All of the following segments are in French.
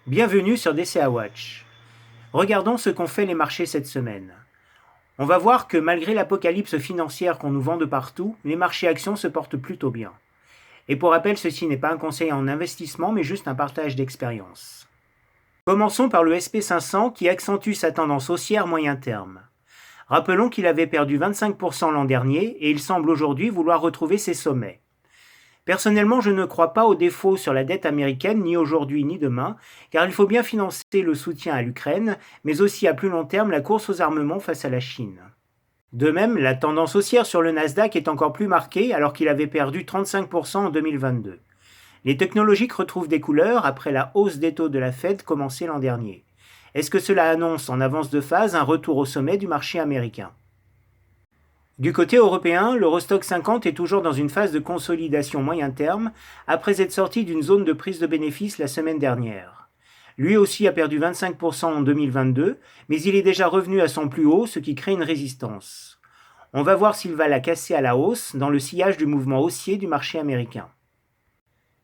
Bienvenue sur DCA Watch. Regardons ce qu'ont fait les marchés cette semaine. On va voir que malgré l'apocalypse financière qu'on nous vend de partout, les marchés actions se portent plutôt bien. Et pour rappel, ceci n'est pas un conseil en investissement, mais juste un partage d'expérience. Commençons par le SP500 qui accentue sa tendance haussière moyen terme. Rappelons qu'il avait perdu 25% l'an dernier et il semble aujourd'hui vouloir retrouver ses sommets. Personnellement, je ne crois pas au défaut sur la dette américaine, ni aujourd'hui ni demain, car il faut bien financer le soutien à l'Ukraine, mais aussi à plus long terme la course aux armements face à la Chine. De même, la tendance haussière sur le Nasdaq est encore plus marquée alors qu'il avait perdu 35% en 2022. Les technologiques retrouvent des couleurs après la hausse des taux de la Fed commencée l'an dernier. Est-ce que cela annonce en avance de phase un retour au sommet du marché américain ? Du côté européen, l'Eurostoxx 50 est toujours dans une phase de consolidation moyen terme après être sorti d'une zone de prise de bénéfices la semaine dernière. Lui aussi a perdu 25% en 2022, mais il est déjà revenu à son plus haut, ce qui crée une résistance. On va voir s'il va la casser à la hausse dans le sillage du mouvement haussier du marché américain.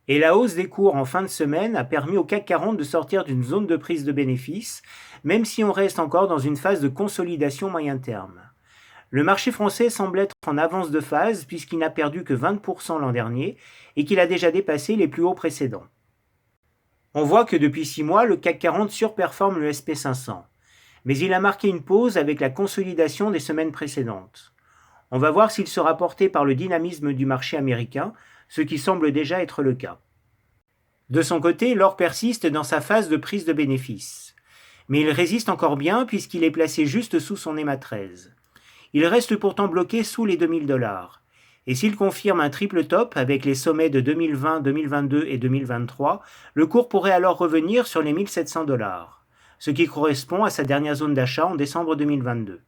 Et la hausse des cours en fin de semaine a permis au CAC 40 de sortir d'une zone de prise de bénéfices, même si on reste encore dans une phase de consolidation moyen terme. Le marché français semble être en avance de phase puisqu'il n'a perdu que 20% l'an dernier et qu'il a déjà dépassé les plus hauts précédents. On voit que depuis 6 mois, le CAC 40 surperforme le SP500. Mais il a marqué une pause avec la consolidation des semaines précédentes. On va voir s'il sera porté par le dynamisme du marché américain, ce qui semble déjà être le cas. De son côté, l'or persiste dans sa phase de prise de bénéfices. Mais il résiste encore bien puisqu'il est placé juste sous son EMA 13. Il reste pourtant bloqué sous les 2000$. Et s'il confirme un triple top avec les sommets de 2020, 2022 et 2023, le cours pourrait alors revenir sur les 1700$, ce qui correspond à sa dernière zone d'achat en décembre 2022.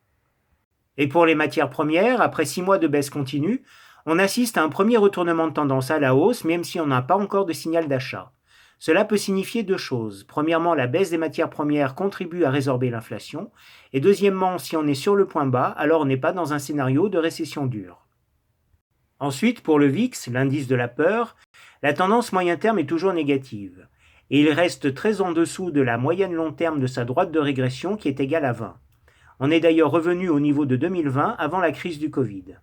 Et pour les matières premières, après 6 mois de baisse continue, on assiste à un premier retournement de tendance à la hausse, même si on n'a pas encore de signal d'achat. Cela peut signifier deux choses. Premièrement, la baisse des matières premières contribue à résorber l'inflation. Et deuxièmement, si on est sur le point bas, alors on n'est pas dans un scénario de récession dure. Ensuite, pour le VIX, l'indice de la peur, la tendance moyen terme est toujours négative. Et il reste très en dessous de la moyenne long terme de sa droite de régression qui est égale à 20. On est d'ailleurs revenu au niveau de 2020 avant la crise du Covid.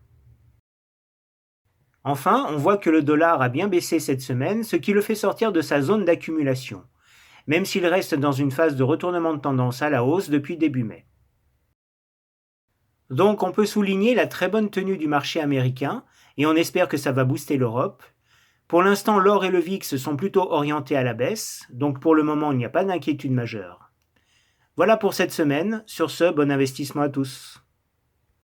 Enfin, on voit que le dollar a bien baissé cette semaine, ce qui le fait sortir de sa zone d'accumulation, même s'il reste dans une phase de retournement de tendance à la hausse depuis début mai. Donc on peut souligner la très bonne tenue du marché américain, et on espère que ça va booster l'Europe. Pour l'instant, l'or et le VIX sont plutôt orientés à la baisse, donc pour le moment il n'y a pas d'inquiétude majeure. Voilà pour cette semaine, sur ce, bon investissement à tous.